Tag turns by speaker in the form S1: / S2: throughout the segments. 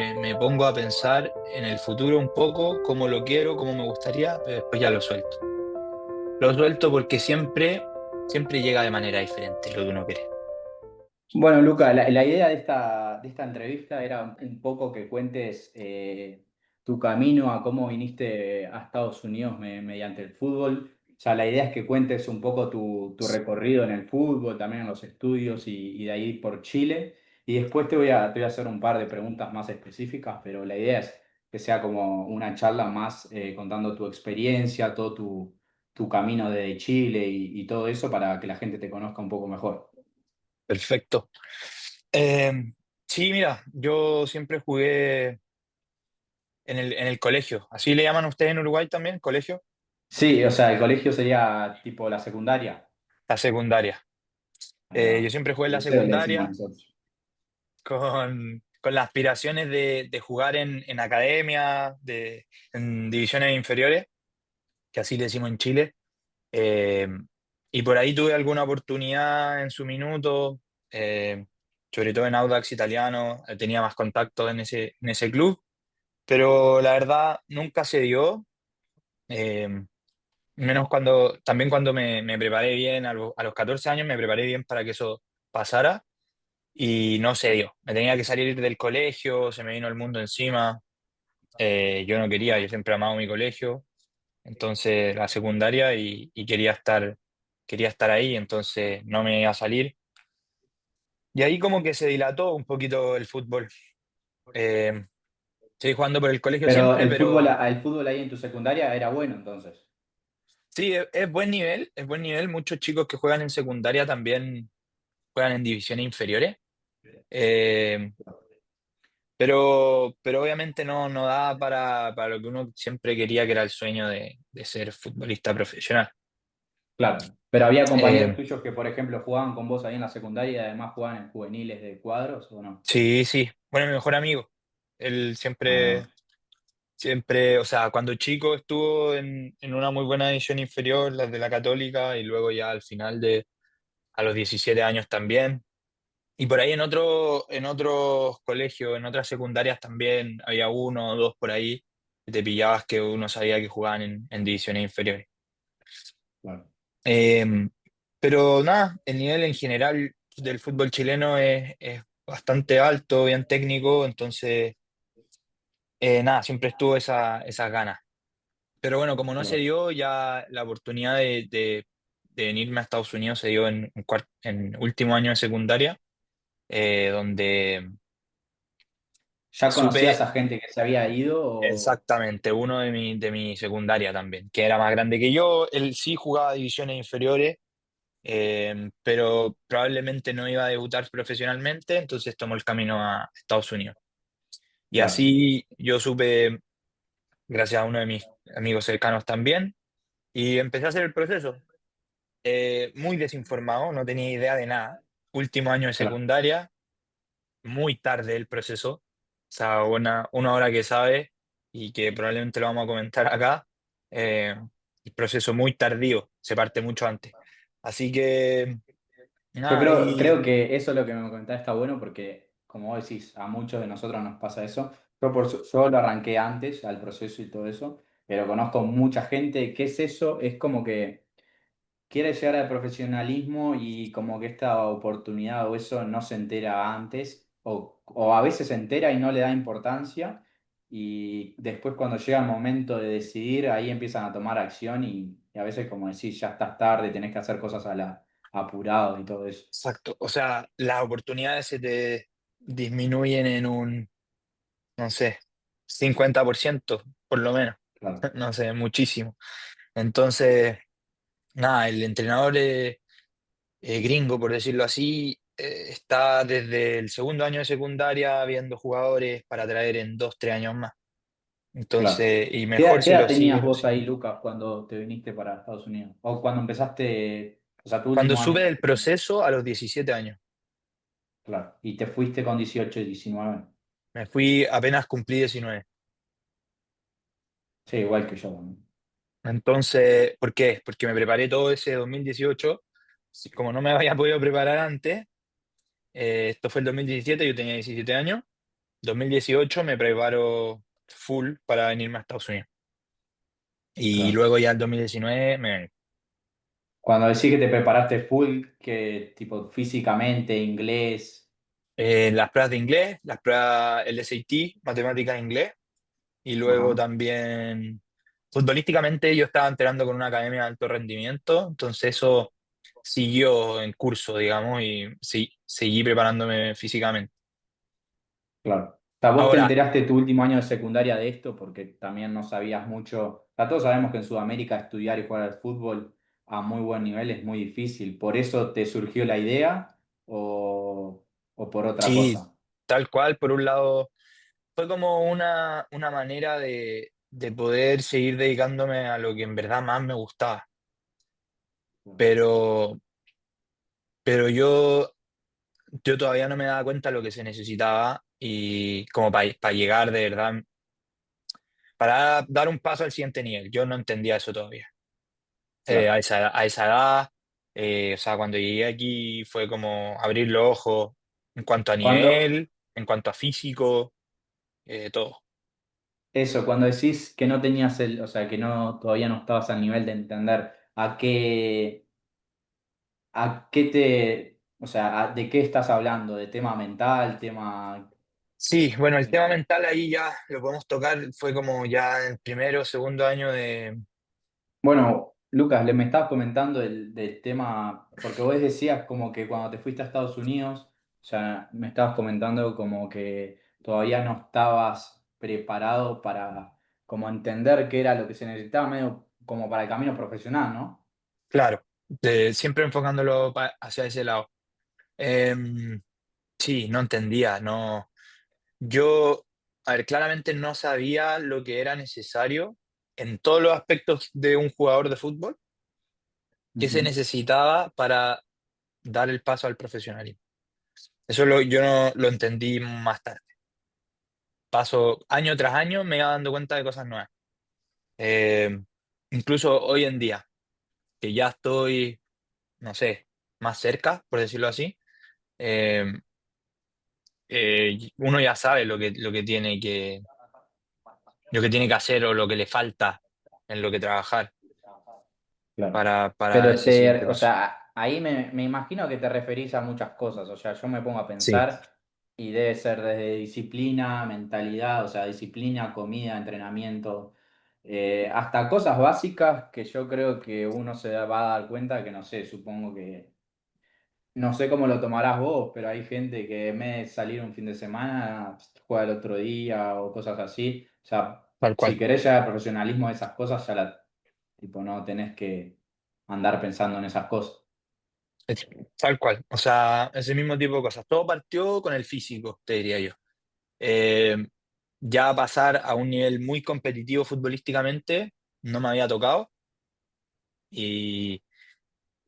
S1: Me pongo a pensar en el futuro un poco, cómo lo quiero, cómo me gustaría, pero después ya lo suelto. Lo suelto porque siempre llega de manera diferente lo que uno quiere.
S2: Bueno, Luca, la idea de esta entrevista era un poco que cuentes tu camino a cómo viniste a Estados Unidos mediante el fútbol. O sea, la idea es que cuentes un poco tu recorrido en el fútbol, también en los estudios y de ahí por Chile. Y después te voy a hacer un par de preguntas más específicas, pero la idea es que sea como una charla más contando tu experiencia, todo tu camino desde Chile y todo eso para que la gente te conozca un poco mejor.
S1: Perfecto. Eh, sí, mira, yo siempre jugué en el colegio. ¿Así le llaman ustedes en Uruguay también, colegio?
S2: Sí, o sea, el colegio sería tipo la secundaria.
S1: La secundaria.
S2: Ahí
S1: Yo
S2: va.
S1: siempre jugué en la
S2: Liceo le decimos
S1: secundaria
S2: nosotros.
S1: con las aspiraciones de jugar en academia, en divisiones inferiores, que así le decimos en Chile. Eh, y por ahí tuve alguna oportunidad en su minuto, eh, sobre todo en Audax Italiano, tenía más contacto en ese club, pero la verdad nunca se dio, eh, menos también cuando me preparé bien, a los 14 años me preparé bien para que eso pasara y no se dio. Me tenía que salir del colegio, se me vino el mundo encima, yo no quería, yo siempre he amado mi colegio, entonces la secundaria y quería estar ahí, entonces no me iba a salir. Y ahí como que se dilató un poquito el fútbol. Eh, Seguí jugando por el colegio
S2: Pero
S1: siempre, pero
S2: el fútbol ahí en tu secundaria era bueno entonces.
S1: sí, es buen nivel, es buen nivel. Muchos chicos que juegan en secundaria también juegan en divisiones inferiores. Eh, pero obviamente no da para lo que uno siempre quería, que era el sueño de ser futbolista profesional.
S2: Claro. Pero había compañeros
S1: Eh,
S2: tuyos que, por ejemplo, jugaban con vos ahí en la secundaria y además jugaban en juveniles de cuadros, ¿o no?
S1: sí, sí. Bueno, mi mejor amigo. Él
S2: Ahí va.
S1: siempre, o sea, cuando chico estuvo en una muy buena edición inferior, las de la Católica, y luego ya al final a los 17 años también. Y por ahí en otros colegios, en otras secundarias también había uno o dos por ahí que te pillabas que uno sabía que jugaban en divisiones inferiores.
S2: Claro.
S1: Eh, pero nada, el nivel en general del fútbol chileno es bastante alto, bien técnico, entonces nada, siempre estuvo esas ganas. Pero bueno, como no se
S2: Claro.
S1: dio, ya la oportunidad de venirme a Estados Unidos se dio en último año de secundaria, donde
S2: ¿Ya conocías
S1: supe
S2: a gente que se había ido o...?
S1: exactamente uno de mi secundaria también, que era más grande que yo. Él sí jugaba divisiones inferiores, pero probablemente no iba a debutar profesionalmente, entonces tomó el camino a Estados Unidos. Y
S2: Claro.
S1: así yo supe, gracias a uno de mis amigos cercanos también, y empecé a hacer el proceso. Muy desinformado, no tenía idea de nada. Último año de
S2: Claro.
S1: secundaria, muy tarde el proceso. O sea, una hora que sabe y que probablemente lo vamos a comentar acá. eh, el proceso muy tardío, se parte mucho antes. Así que,
S2: Yo
S1: nada,
S2: creo
S1: ahí.
S2: que eso es lo que me comentás está bueno porque, como vos decís, a muchos de nosotros nos pasa eso. Yo lo arranqué antes, al proceso y todo eso, pero conozco mucha gente. ¿Qué es eso? Es como que quiere llegar al profesionalismo y como que esta oportunidad o eso no se entera antes, o a veces se entera y no le da importancia, y después cuando llega el momento de decidir, ahí empiezan a tomar acción y a veces como decís, ya estás tarde, tenés que hacer cosas apurado y todo eso.
S1: Exacto. O sea, las oportunidades se te disminuyen en un, no sé, 50% por lo menos.
S2: Claro,
S1: No sé, muchísimo. Entonces, nada, el entrenador gringo, por decirlo así, está desde el segundo año de secundaria viendo jugadores para traer en 2, 3 años más.
S2: claro.
S1: Entonces, y
S2: ¿Qué
S1: mejor
S2: qué
S1: si
S2: edad
S1: lo
S2: tenías
S1: sigue, lo
S2: vos ahí,
S1: sigue.
S2: Lucas, cuando te viniste para Estados Unidos? O cuando empezaste, o sea, tu
S1: Cuando
S2: último año
S1: sube
S2: de
S1: del
S2: secundaria.
S1: proceso a los 17 años,
S2: Claro. Y te fuiste con 18 y 19.
S1: me fui, apenas cumplí 19.
S2: Sí, igual que yo también.
S1: Entonces, ¿por qué? Porque me preparé todo ese 2018. Como no me había podido preparar antes, esto fue el 2017, yo tenía 17 años. 2018 me preparo full para venirme a Estados Unidos. Y
S2: Claro.
S1: luego ya el 2019
S2: Cuando decís que te preparaste full, que tipo físicamente, inglés.
S1: las pruebas de inglés, las pruebas el SAT, matemáticas e inglés, y luego
S2: Ajá.
S1: también futbolísticamente yo estaba entrenando con una academia de alto rendimiento, entonces eso siguió en curso, digamos, y sí, seguí preparándome físicamente.
S2: Claro. O sea, vos te
S1: Ahora,
S2: enteraste tu último año de secundaria de esto porque también no sabías mucho. O sea, todos sabemos que en Sudamérica estudiar y jugar al fútbol a muy buen nivel es muy difícil. ¿Por eso te surgió la idea o por otra
S1: sí,
S2: cosa?
S1: tal cual, por un lado, fue como una manera de poder seguir dedicándome a lo que en verdad más me gustaba, pero, pero yo todavía no me daba cuenta de lo que se necesitaba y como para llegar de verdad, para dar un paso al siguiente nivel. Yo no entendía eso todavía.
S2: Claro.
S1: A esa edad, o sea, cuando llegué aquí fue como abrir los ojos en cuanto a
S2: Cuando,
S1: nivel, en cuanto a físico, todo.
S2: cuando decís que no tenías o sea, que no, todavía no estabas al nivel de entender o sea, de qué estás hablando, de tema mental, tema.
S1: Sí, bueno, el tema mental ahí ya lo podemos tocar, fue como ya en el primero o segundo año de...
S2: Bueno, Lucas, me estabas comentando del tema, porque vos decías como que cuando te fuiste a Estados Unidos, o sea, me estabas comentando como que todavía no estabas preparado para como entender qué era lo que se necesitaba medio como para el camino profesional, ¿no?
S1: Claro, siempre enfocándolo hacia ese lado. Em, sí, no entendía, no. Yo, a ver, claramente no sabía lo que era necesario en todos los aspectos de un jugador de fútbol, qué se
S2: Ujú.
S1: necesitaba para dar el paso al profesionalismo. Yo no lo entendí más tarde. Paso año tras año me iba dando cuenta de cosas nuevas. Em, Incluso hoy en día, que ya estoy, no sé, más cerca, por decirlo así, em, uno ya sabe lo que tiene que hacer o lo que le falta en lo que trabajar
S2: Claro.
S1: para
S2: Pero
S1: ese siguiente
S2: o
S1: paso.
S2: sea, ahí me imagino que te referís a muchas cosas. O sea, yo me pongo a
S1: Sí,
S2: pensar y debe ser desde disciplina, mentalidad, o sea, disciplina, comida, entrenamiento, hasta cosas básicas que yo creo que uno se va a dar cuenta que no sé, supongo que no sé cómo lo tomarás vos, pero hay gente que en vez de salir un fin de semana, juega el otro día o cosas así. O sea,
S1: tal
S2: si
S1: cual.
S2: querés llegar al profesionalismo de esas cosas, tipo, no tenés que andar pensando en esas cosas.
S1: Tal cual. O sea, ese mismo tipo de cosas. Todo partió con el físico, te diría yo. Eh, ya pasar a un nivel muy competitivo futbolísticamente no me había tocado y,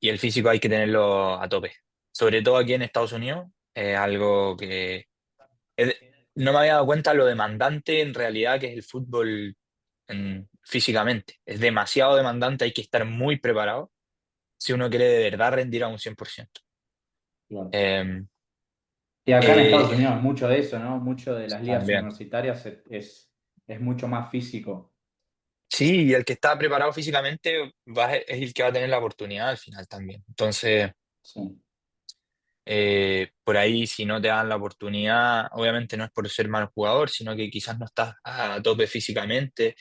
S1: y el físico hay que tenerlo a tope. Sobre todo aquí en Estados Unidos, algo que es- no me había dado cuenta lo demandante en realidad que es el fútbol físicamente. Es demasiado demandante, hay que estar muy preparado si uno quiere de verdad rendir a un 100%.
S2: Claro.
S1: Eh,
S2: Y acá en Estados
S1: eh,
S2: Unidos mucho de eso, ¿no? Mucho de las ligas
S1: También.
S2: universitarias es mucho más físico.
S1: Sí, y el que está preparado físicamente es el que va a tener la oportunidad al final también. Entonces,
S2: Sí,
S1: por ahí, si no te dan la oportunidad, obviamente no es por ser mal jugador, sino que quizás no estás a tope físicamente.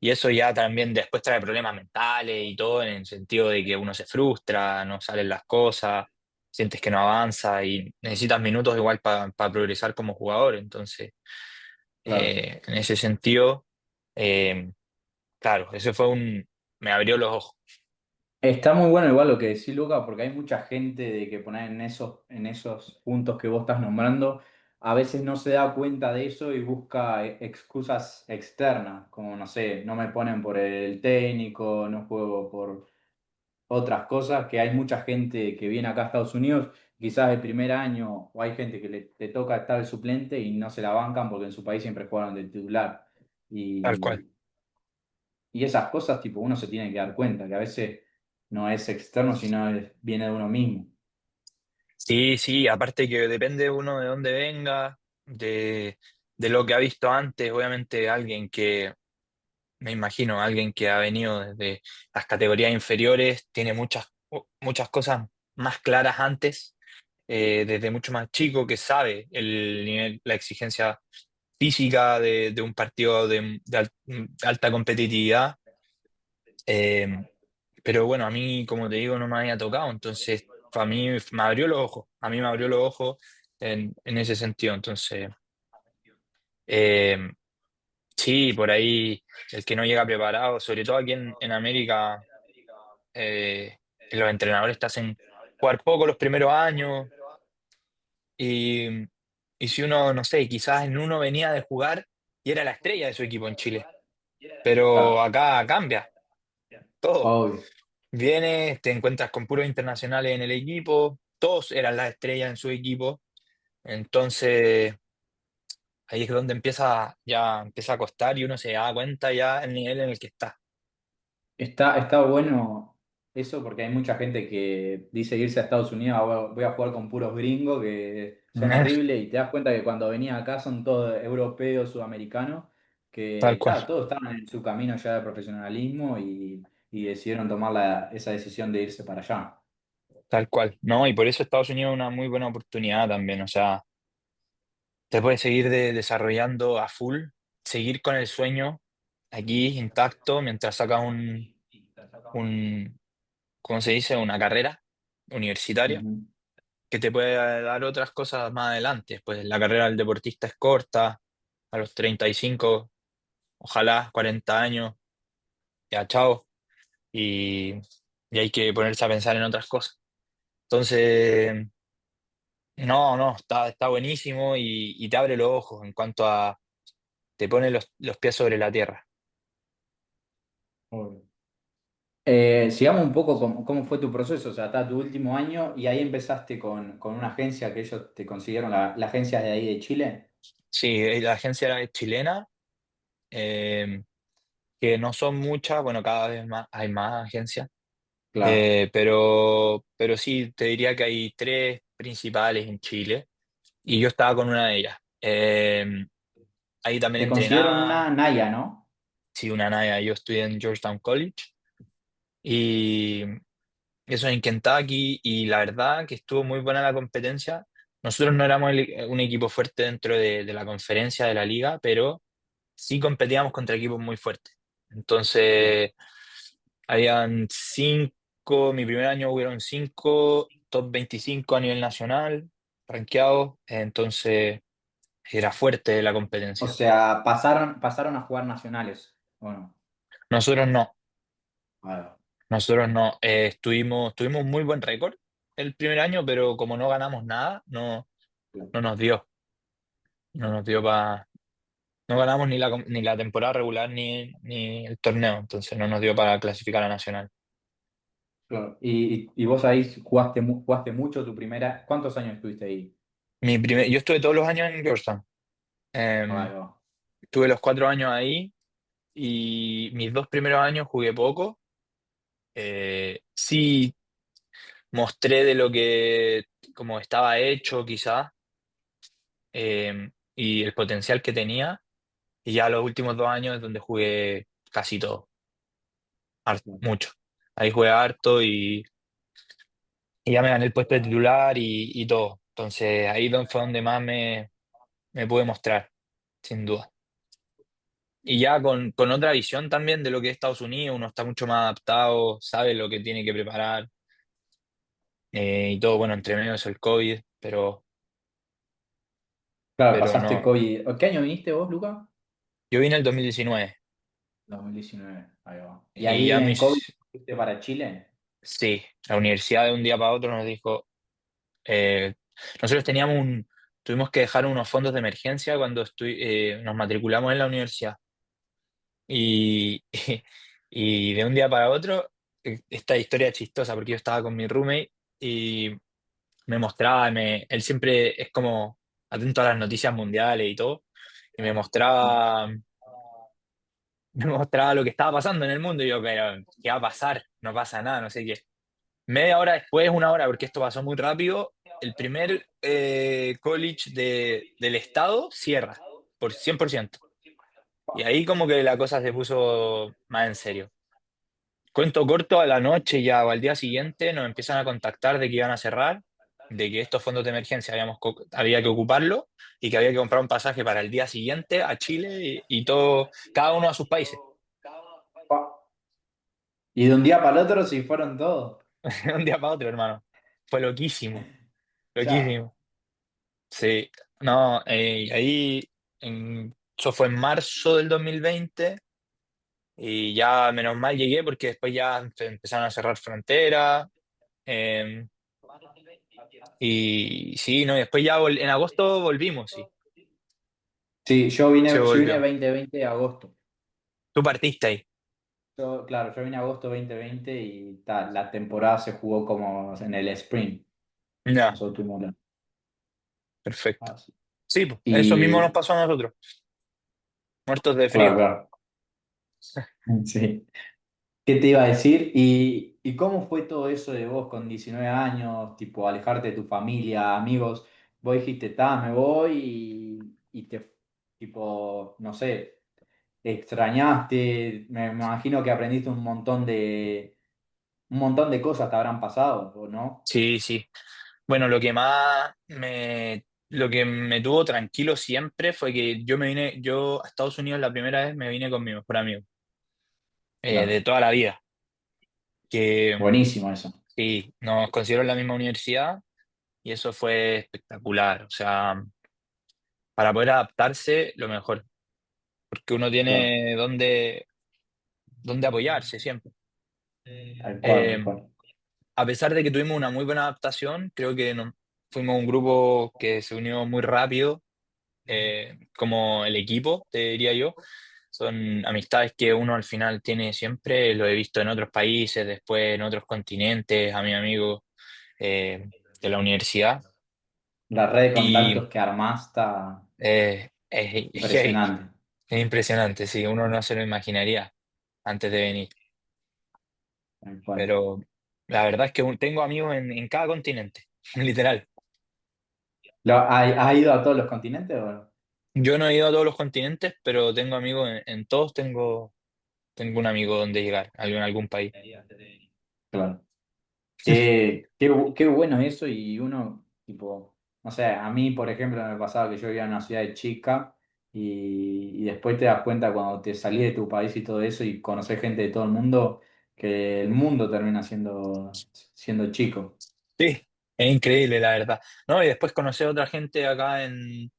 S1: Y eso ya también después trae problemas mentales y todo, en el sentido de que uno se frustra, no salen las cosas, sientes que no avanza y necesitas minutos igual para progresar como jugador. Entonces,
S2: claro.
S1: en ese sentido, claro, me abrió los ojos,
S2: Está muy bueno igual lo que decís, Luca, porque hay mucha gente de que poner en esos puntos que vos estás nombrando, a veces no se da cuenta de eso y busca excusas externas, como no sé, no me ponen por el técnico, no juego por otras cosas, que hay mucha gente que viene acá a Estados Unidos, quizás el primer año, o hay gente que le toca estar el suplente y no se la bancan porque en su país siempre jugaron de titular.
S1: tal cual.
S2: Y esas cosas, tipo, uno se tiene que dar cuenta, que a veces no es externo, sino viene de uno mismo.
S1: Sí, sí, aparte que depende uno de dónde venga, de lo que ha visto antes, obviamente alguien que, me imagino, alguien que ha venido desde las categorías inferiores, tiene muchas cosas más claras antes, desde mucho más chico, que sabe el nivel, la exigencia física de un partido de alta competitividad. Eh, pero bueno, a mí, como te digo, no me había tocado, entonces a mí me abrió los ojos, a mí me abrió los ojos en ese sentido. Entonces, eh, sí, por ahí el que no llega preparado, sobre todo aquí en América, eh, los entrenadores te hacen jugar poco los primeros años y, y si uno, no sé, quizás en uno venía de jugar y era la estrella de su equipo en Chile, pero
S2: Claro,
S1: acá cambia todo.
S2: obvio.
S1: Vienes, te encuentras con puros internacionales en el equipo, todos eran las estrellas en su equipo, entonces ahí es donde empieza a costar y uno se da cuenta ya el nivel en el que está.
S2: Está bueno eso porque hay mucha gente que dice irse a Estados Unidos, voy a jugar con puros gringos que son horribles y te das cuenta que cuando venía acá son todos europeos, sudamericanos,
S1: Tal
S2: que
S1: cual,
S2: ta, todos estaban en su camino ya de profesionalismo y decidieron tomar esa decisión de irse para allá.
S1: tal cual. No, y por eso Estados Unidos es una muy buena oportunidad también, o sea, te puedes seguir desarrollando a full, seguir con el sueño aquí intacto mientras sacas un, ¿cómo se dice? Una carrera universitaria
S2: Ujú.
S1: que te puede dar otras cosas más adelante. Pues la carrera del deportista es corta, a los 35 ojalá 40 años, ya chao, y, y hay que ponerse a pensar en otras cosas. Entonces, no, no, está buenísimo y te abre los ojos en cuanto a, te pone los pies sobre la tierra.
S2: Obvio. Sigamos un poco cómo fue tu proceso, o sea, está tu último año y ahí empezaste con una agencia que ellos te consiguieron, la agencia de ahí de Chile.
S1: Sí, la agencia es chilena, eh, que no son muchas, bueno, cada vez más hay más agencias.
S2: Claro.
S1: Pero sí, te diría que hay tres principales en Chile y yo estaba con una de ellas. Ahí también
S2: Te consiguieron
S1: entrenaba,
S2: una Naya, ¿no?
S1: sí, una Naya, yo estudié en Georgetown College y eso en Kentucky y la verdad que estuvo muy buena la competencia. Nosotros no éramos un equipo fuerte dentro de la conferencia de la liga, pero sí competíamos contra equipos muy fuertes.
S2: Claro.
S1: Entonces, habían cinco, mi primer año hubieron cinco top 25 a nivel nacional, rankeados, entonces era fuerte la
S2: O
S1: competencia.
S2: sea, pasaron a jugar nacionales, ¿o no?
S1: Nosotros no,
S2: Ah,
S1: nosotros no, tuvimos muy buen récord el primer año, pero como no ganamos nada, no,
S2: claro,
S1: no nos dio, no nos dio para, no ganamos ni la temporada regular ni el torneo, entonces no nos dio para clasificar a nacional.
S2: claro. Y vos ahí jugaste mucho tu primera. ¿Cuántos años estuviste ahí?
S1: Yo estuve todos los años en Georgetown.
S2: Ahí
S1: Em,
S2: va.
S1: Tuve los 4 años ahí y mis 2 primeros años jugué poco. Sí mostré de lo que como estaba hecho quizás, y el potencial que tenía. Y ya los últimos 2 años es donde jugué casi todo, mucho. Ahí jugué harto y ya me gané el puesto de titular y todo. Entonces ahí fue donde más me pude mostrar, sin duda. Y ya con otra visión también de lo que es Estados Unidos, uno está mucho más adaptado, sabe lo que tiene que preparar, y todo, bueno, entre medio es el COVID,
S2: Claro,
S1: pero
S2: pasaste
S1: no.
S2: COVID. ¿Qué año viniste vos, Luca?
S1: Yo vine el 2019
S2: 2019. Ahí va. ¿Y
S1: y
S2: ahí
S1: ya
S2: en COVID fuiste para Chile?
S1: sí, la universidad de un día para otro nos dijo, eh, nosotros tuvimos que dejar unos fondos de emergencia cuando nos matriculamos en la universidad y, y de un día para otro, esta historia es chistosa porque yo estaba con mi roommate y me mostraba, él siempre es como atento a las noticias mundiales y todo, y me mostraba lo que estaba pasando en el mundo y yo, pero, ¿qué va a pasar? No pasa nada, no sé qué. Media hora después, 1 hora, porque esto pasó muy rápido, el primer college del estado cierra. por 100%. Y ahí como que la cosa se puso más en serio. Cuento corto, a la noche ya o al día siguiente nos empiezan a contactar de que iban a cerrar, de que estos fondos de emergencia había que ocuparlo y que había que comprar un pasaje para el día siguiente a Chile y todo, cada uno a sus países.
S2: Pa. Y de un día para el otro sí fueron todos.
S1: De un día para otro, hermano. Fue loquísimo,
S2: Chao.
S1: loquísimo. Sí, no, ahí eso fue en marzo del 2020 y ya menos mal llegué porque después ya empezaron a cerrar fronteras. eh, y sí, no, y después ya en agosto volvimos, sí,
S2: Sí,
S1: se
S2: yo vine
S1: volvió.
S2: 2020 de agosto.
S1: Tú partiste ahí.
S2: Claro, yo vine agosto 2020 y la temporada se jugó como en el sprint.
S1: Ya,
S2: Nosotros tuvimos
S1: perfecto.
S2: así.
S1: Sí, pues, eso mismo nos
S2: Y
S1: pasó a nosotros, muertos de
S2: claro,
S1: frío.
S2: claro. Sí. ¿Qué te iba a decir? Y cómo fue todo eso de vos con 19 años, tipo alejarte de tu familia, amigos? Vos dijiste, me voy y te, tipo, no sé, extrañaste, me imagino que aprendiste un montón de cosas te habrán pasado, ¿o no?
S1: Sí, sí. Bueno, lo que me tuvo tranquilo siempre fue que yo a Estados Unidos la primera vez me vine con mi mejor amigo, de
S2: Claro,
S1: toda la vida, que
S2: buenísimo eso.
S1: sí, nos considero en la misma universidad y eso fue espectacular. O sea, para poder adaptarse, lo mejor, porque uno
S2: Claro,
S1: tiene donde apoyarse siempre.
S2: tal cual,
S1: Eh,
S2: tal cual.
S1: a pesar de que tuvimos una muy buena adaptación, creo que fuimos un grupo que se unió muy rápido, como el equipo, te diría yo. Son amistades que uno al final tiene siempre, lo he visto en otros países, después en otros continentes, a mi amigo de la universidad.
S2: La red de
S1: Y
S2: contactos que armás está
S1: es heavy,
S2: impresionante,
S1: es impresionante, sí, uno no se lo imaginaría antes de venir.
S2: tal cual.
S1: Pero la verdad es que tengo amigos en cada continente, literal.
S2: ¿Has ido a todos los continentes o no?
S1: Yo no he ido a todos los continentes, pero tengo amigos en todos, tengo un amigo donde llegar, en algún país.
S2: Claro. Qué bueno eso y uno, tipo, no sé, a mí, por ejemplo, me pasaba que yo vivía en una ciudad de chica y después te das cuenta cuando te salís de tu país y todo eso y conoces gente de todo el mundo, que el mundo termina siendo chico.
S1: Sí, es increíble, la verdad. ¿No? Y después conocí a otra gente acá en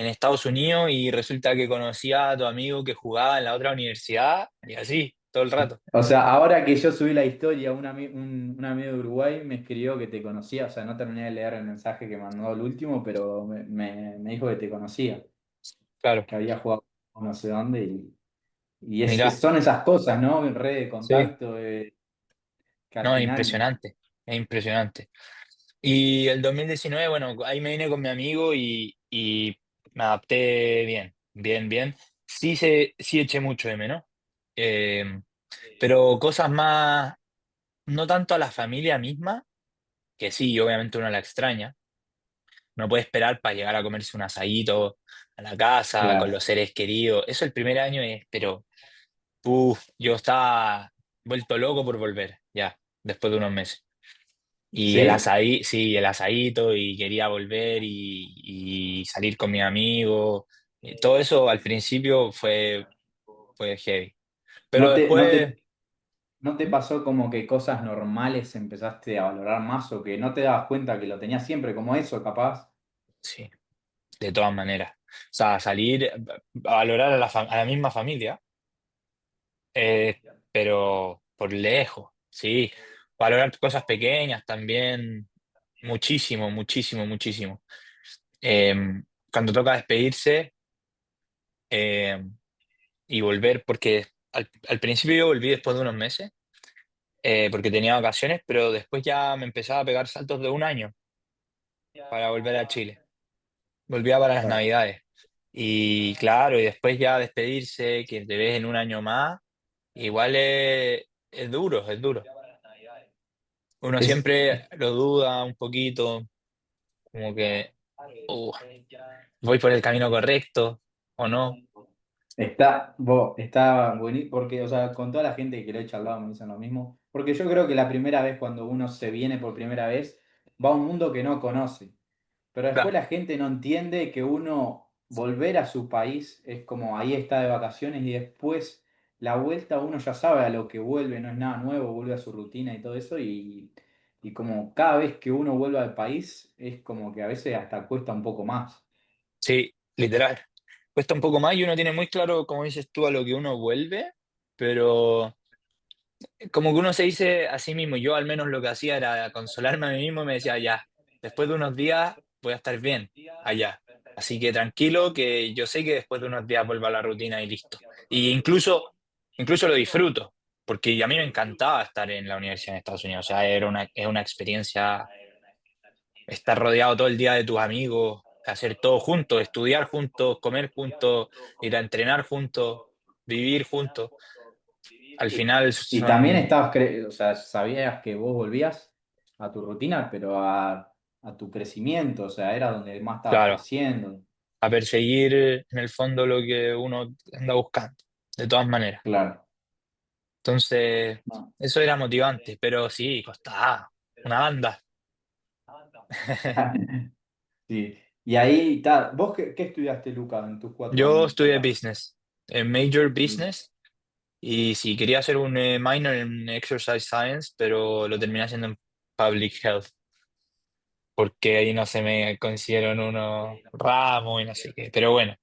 S1: Estados Unidos y resulta que conocía a tu amigo que jugaba en la otra universidad y así, todo el rato.
S2: O sea, ahora que yo subí la historia, un amigo de Uruguay me escribió que te conocía, o sea, no terminé de leer el mensaje que mandó el último, pero me dijo que te conocía,
S1: Claro,
S2: que había jugado no sé dónde y
S1: mirá,
S2: son esas cosas, ¿no? Red de
S1: sí,
S2: contacto, que al
S1: no,
S2: final,
S1: es impresionante. Y el 2019, bueno, ahí me vine con mi amigo y me adapté bien, bien, bien. Sí eché mucho de menos, eh, pero cosas más, no tanto a la familia misma, que sí, obviamente uno la extraña. No puede esperar para llegar a comerse un asadito a la casa con
S2: claro.
S1: los seres queridos. Eso el primer año es, pero, yo estaba vuelto loco por volver, ya, después de unos meses. Y el
S2: ¿Sí?
S1: asadí, sí, el asadito, y quería volver y salir con mis amigos. Todo eso al principio fue heavy. Pero
S2: ¿No te, no
S1: después,
S2: te, no te pasó como que cosas normales empezaste a valorar más o que no te dabas cuenta que lo tenías siempre como eso, capaz?
S1: sí, de todas maneras. O sea, salir, a valorar a la misma familia, pero por lejos, sí. Valorar cosas pequeñas también, muchísimo, muchísimo, muchísimo. Eh, cuando toca despedirse, eh, y volver, porque al principio yo volví después de unos meses, porque tenía vacaciones, pero después ya me empezaba a pegar saltos de un año para volver a Chile. Volvía para las
S2: Claro.
S1: Navidades. Y claro, y después ya despedirse, que te ves en un año más, igual es duro, es duro. Uno
S2: Es,
S1: siempre
S2: es-
S1: lo duda un poquito, como que "Uh, voy por el camino correcto". ¿o no?
S2: Está buenísimo, porque, o sea, con toda la gente que lo he charlado me dicen lo mismo, porque yo creo que la primera vez cuando uno se viene por primera vez, va a un mundo que no conoce, pero después
S1: Claro.
S2: la gente no entiende que uno volver a su país es como ahí está de vacaciones y después la vuelta uno ya sabe a lo que vuelve, no es nada nuevo, vuelve a su rutina y todo eso y como cada vez que uno vuelve al país es como que a veces hasta cuesta un poco más.
S1: Sí, literal. Cuesta un poco más y uno tiene muy claro, como dices tú, a lo que uno vuelve, pero como que uno se dice a sí mismo, yo al menos lo que hacía era consolarme a mí mismo y me decía, ya, después de unos días voy a estar bien allá. Así que tranquilo, que yo sé que después de unos días vuelvo a la rutina y listo. Y incluso lo disfruto, porque a mí me encantaba estar en la universidad en Estados Unidos. O sea, es una experiencia estar rodeado todo el día de tus amigos, hacer todo juntos, estudiar juntos, comer juntos, ir a entrenar juntos, vivir juntos. Al
S2: Y,
S1: final
S2: y también
S1: son,
S2: estabas, o sea, sabías que vos volvías a tu rutina, pero a tu crecimiento, o sea, era donde más estabas
S1: claro,
S2: creciendo.
S1: a perseguir en el fondo lo que uno anda buscando, de todas maneras.
S2: Claro.
S1: Entonces,
S2: No.
S1: eso era motivante, pero sí, costaba una banda.
S2: Sí. Y ahí, ta, ¿vos qué estudiaste, Luca, en tus 4 años
S1: Yo estudié
S2: acá?
S1: business, major
S2: Sí.
S1: business, y sí, quería hacer un minor en exercise science, pero lo terminé haciendo en public health, porque ahí no se me consiguieron unos ramos y no sé qué. Pero bueno,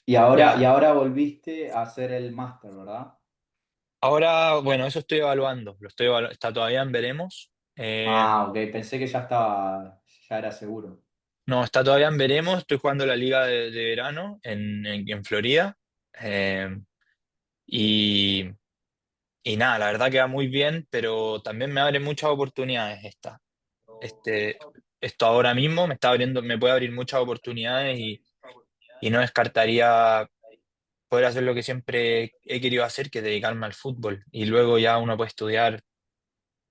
S2: Y
S1: ya.
S2: ahora volviste a hacer el máster, ¿verdad?
S1: Ahora, bueno, eso estoy evaluando, está todavía en veremos.
S2: Ah, ok, pensé que ya estaba, ya era seguro.
S1: No, está todavía en veremos. Estoy jugando la liga de verano en Florida. Eh, y, y nada, la verdad que va muy bien, pero también me abre muchas oportunidades este, esto ahora mismo me está abriendo, me puede abrir muchas oportunidades y no descartaría poder hacer lo que siempre he querido hacer, que es dedicarme al fútbol. Y luego ya uno puede estudiar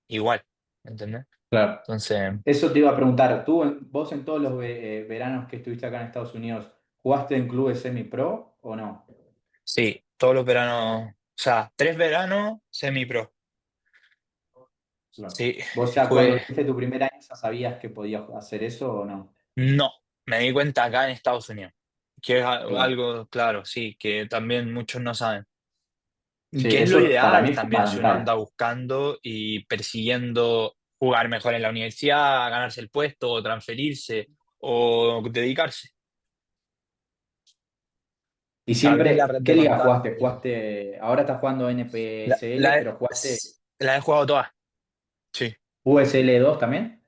S1: igual, ¿me ¿entendés?
S2: Claro.
S1: Entonces,
S2: Eso te iba a preguntar, vos en todos los veranos que estuviste acá en Estados Unidos, ¿jugaste en clubes semi-pro o no?
S1: sí, todos los veranos, o sea, 3 veranos semi-pro.
S2: Claro.
S1: Sí,
S2: ¿Vos ya cuando
S1: jugué.
S2: viste tu primer año ya sabías que podías hacer eso o no?
S1: No, me di cuenta acá en Estados Unidos, que es
S2: Claro.
S1: algo claro, sí, que también muchos no saben. Y
S2: Sí,
S1: que es lo
S2: eso para mí
S1: ideal
S2: es
S1: también si uno anda
S2: fundamental.
S1: buscando y persiguiendo jugar mejor en la universidad, ganarse el puesto, o transferirse, o dedicarse.
S2: Y
S1: Abrir la
S2: siempre,
S1: red
S2: ¿qué
S1: de
S2: liga
S1: contactos.
S2: jugaste? Ahora estás jugando
S1: La,
S2: NPSL,
S1: la,
S2: pero jugaste
S1: la he jugado todas, sí,
S2: USL 2 también.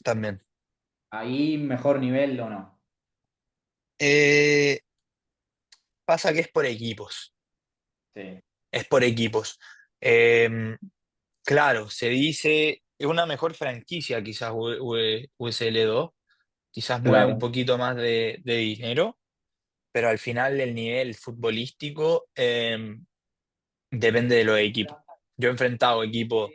S1: también.
S2: Ahí mejor nivel o no.
S1: Eh, pasa que es por equipos,
S2: Sí,
S1: es por equipos. Eh, claro, se dice, es una mejor franquicia quizás USL2, quizás mueve un
S2: claro,
S1: poquito más de dinero, pero al final el nivel futbolístico depende de los equipos. Yo he enfrentado equipos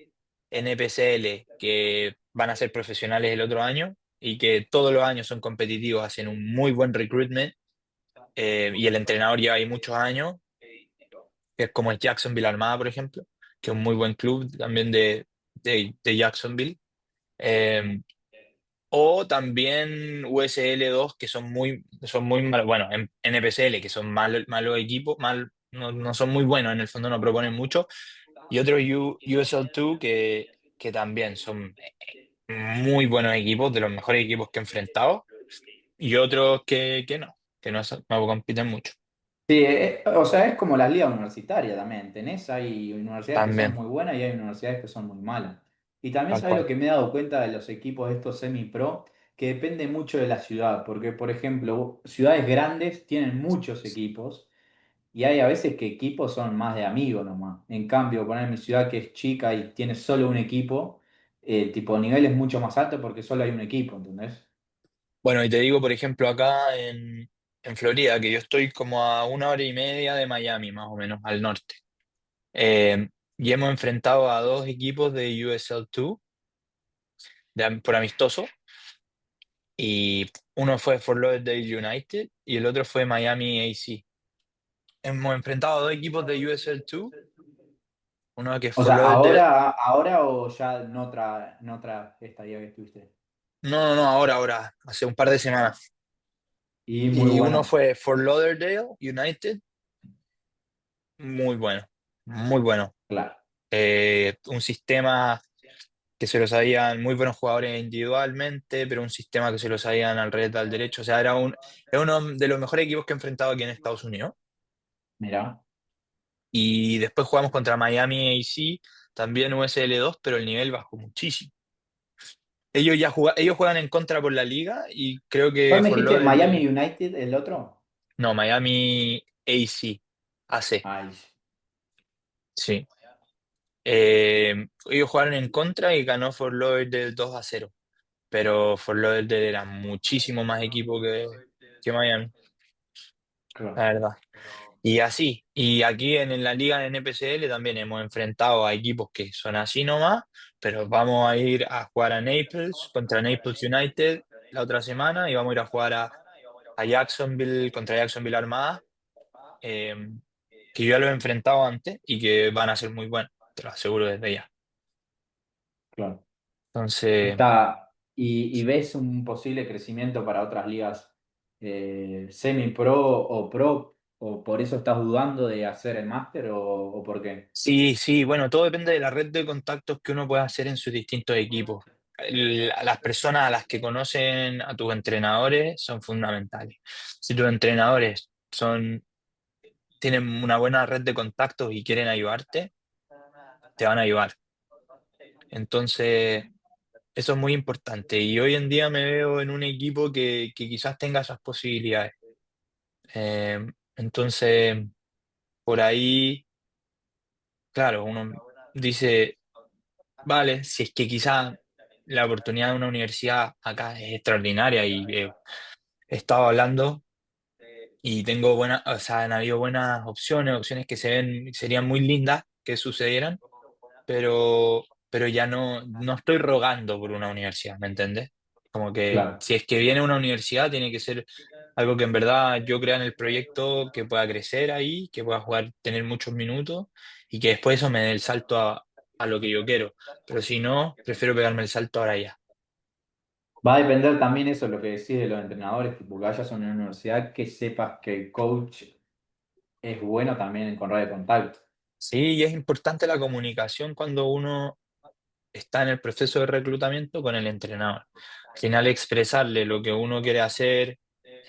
S1: NPCL que van a ser profesionales el otro año y que todos los años son competitivos, hacen un muy buen recruitment, y el entrenador lleva ahí muchos años, que es como el Jacksonville Armada, por ejemplo, que es un muy buen club también de Jacksonville. Eh, o también USL2, que son muy malos, bueno, en NPCL, que son malos equipos, no son muy buenos, en el fondo no proponen mucho, y otros USL2 que también son muy buenos equipos, de los mejores equipos que he enfrentado, y otros que no compiten mucho,
S2: Sí, o sea, es como la liga universitaria también. Hay universidades que son
S1: también,
S2: muy buenas y hay universidades que son muy malas. Y también
S1: tal
S2: sabes lo
S1: cual.
S2: que me he dado cuenta de los equipos estos semi-pro, que depende mucho de la ciudad, porque por ejemplo, ciudades grandes tienen muchos equipos y hay a veces que equipos son más de amigos nomás. En cambio, poner mi ciudad que es chica y tiene solo un equipo, tipo nivel es mucho más alto porque solo hay un equipo, ¿entendés?
S1: Bueno, y te digo, por ejemplo, acá en Florida, que yo estoy como a 1 hora y media de Miami, más o menos, al norte. Y hemos enfrentado a 2 equipos de USL2 por amistoso. Y Uno fue Fort Lauderdale United y el otro fue Miami AC. Hemos enfrentado a dos equipos de USL 2, uno que es
S2: O
S1: Fort
S2: sea,
S1: Lauderdale.
S2: ahora o ya en otra estadía que estuviste.
S1: No, no, no, ahora, hace un par de semanas.
S2: Y muy
S1: Y uno
S2: bueno,
S1: fue Fort Lauderdale United, muy bueno, muy bueno.
S2: claro.
S1: Un sistema que se lo sabían muy buenos jugadores individualmente, pero un sistema que se lo sabían al revés al derecho. O sea, era uno de los mejores equipos que he enfrentado aquí en Estados Unidos.
S2: Mirá,
S1: Y después jugamos contra Miami AC, también USL 2, pero el nivel bajó muchísimo. Ellos juegan en contra por la liga y creo
S2: ¿cuál
S1: que
S2: me
S1: Fort
S2: dijiste?
S1: Lauderdale,
S2: ¿Miami United, el otro?
S1: no, Miami AC, AC,
S2: Ay,
S1: sí. Ellos jugaron en contra y ganó Fort Lauderdale 2-0, pero Fort Lauderdale era muchísimo más equipo que Miami, la
S2: claro.
S1: verdad. Y así, y aquí en la liga de NPCL también hemos enfrentado a equipos que son así nomás, pero vamos a ir a jugar a Naples contra Naples United la otra semana y vamos a ir a jugar a Jacksonville contra Jacksonville Armada, eh, que yo ya lo he enfrentado antes y que van a ser muy buenos, te lo aseguro desde ya.
S2: Claro.
S1: Entonces,
S2: ¿Y ves un posible crecimiento para otras ligas semi-pro o pro? ¿O por eso estás dudando de hacer el máster o por qué?
S1: sí, sí, bueno, todo depende de la red de contactos que uno pueda hacer en sus distintos equipos. Las personas a las que conocen a tus entrenadores son fundamentales. Si tus entrenadores tienen una buena red de contactos y quieren ayudarte, te van a ayudar. Entonces, eso es muy importante. Y hoy en día me veo en un equipo que quizás tenga esas posibilidades. Eh, entonces, por ahí, claro, uno dice, vale, si es que quizás la oportunidad de una universidad acá es extraordinaria y he estado hablando y tengo buenas, o sea, han habido buenas opciones, opciones que serían muy lindas que sucedieran, pero ya no estoy rogando por una universidad, ¿me entiendes? Como que
S2: Claro.
S1: si es que viene una universidad, tiene que ser algo que en verdad yo crea en el proyecto, que pueda crecer ahí, que pueda jugar, tener muchos minutos y que después eso me dé el salto a lo que yo quiero. Pero si no, prefiero pegarme el salto ahora ya.
S2: Va a depender también eso, lo que decís de los entrenadores, tipo que vayas a una universidad que sepas que el coach es bueno también con red de contacto.
S1: Sí, y es importante la comunicación cuando uno está en el proceso de reclutamiento con el entrenador. Al final expresarle lo que uno quiere hacer,